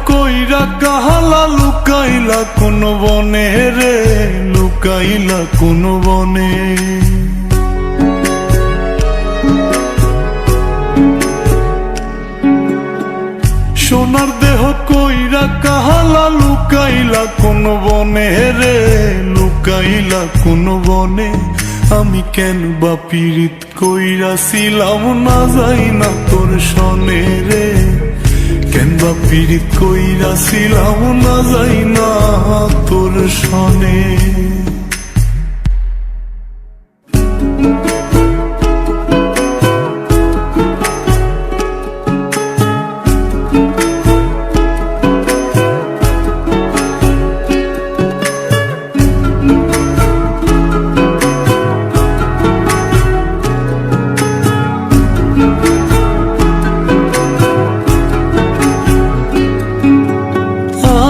কইরা কাহালা লুকাইলা কোন বনে রে, লুকাইলা কোন বনে। সোনার দেহ কইরা কাহালা লুকাইলা কোন বনে রে, লুকাইলা কোন বনে। আমি কেন বা পীড়িত কইরাছিলাম না যাই না তোর সনে রে, কেন বা পীড়িত কইরাছিলাম না যাই না তোর সনে।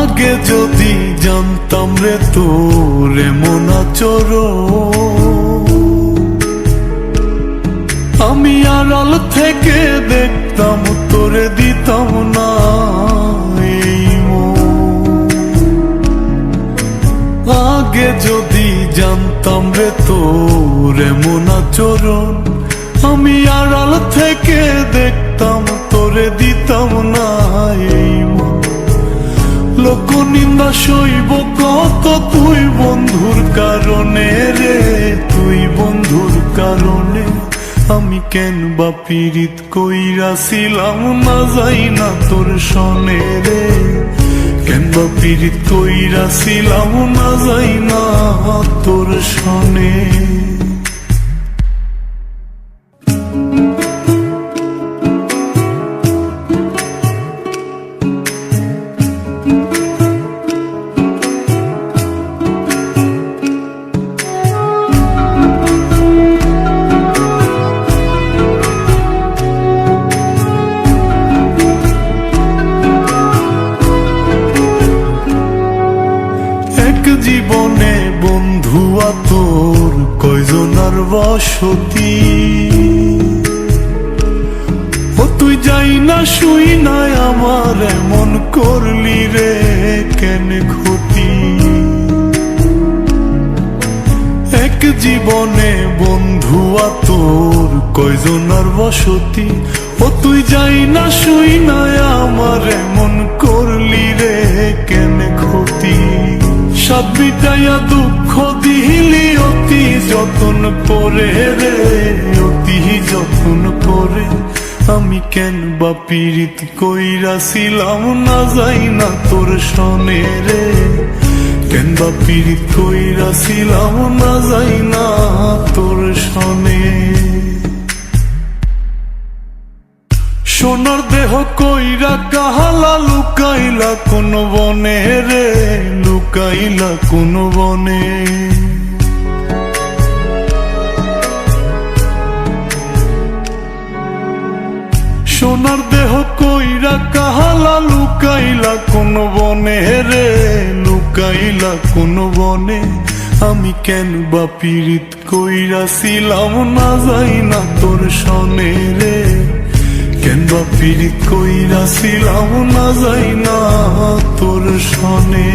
আগে যদি জানতাম রে তোর এমন আচরণ, আমি আড়াল থেকে দেখতাম তোরে দিতাম না এই মন। আগে যদি জানতাম রে তোর এমন আচরণ, আমি আড়াল থেকে দেখতাম তোরে দিতাম না এই মন। লোক নিন্দা সইব কত তুই বন্ধুর কারণে রে, তুই বন্ধুর কারণে। আমি কেন বা পীড়িত কইরাছিলাম না যাই না তোর সনে রে, কেন বা পীড়িত কইরাছিলাম না যাই না তোর সনে। জীবনে বন্ধুয়া তোর কয়জনার বসতি, ও তুই যাই না শুই নাই আমার এমন করলি রে কেন ক্ষতি। এক জীবনে বন্ধুয়া তোর কয়জনার বসতি, ও তুই যাই না শুই নাই আমার এমন করলি রে কেন ক্ষতি। সাত বিটাইয়া দুঃখ দিলি অতি যতন করে রে, অতি যতন করে। আমি কেন বা পীড়িত কইরাছিলাম না যাই না তোর সনে রে, কেন বা পীড়িত কইরাছিলাম না যাই না তোর সনে। সোনার দেহ কইরা কাহালা লুকাইলা কোন বনে রে, লুকাইলা কোন বনে। সোনার দেহ কইরা কাহালা লুকাইলা কোন বনে রে, লুকাইলা কোন বনে। আমি কেন বা পীড়িত কইরাছিলাম না যাই না তোর সনে রে, কেন বা পীড়িত কইরাছিলাম না যাই না তোর সনে।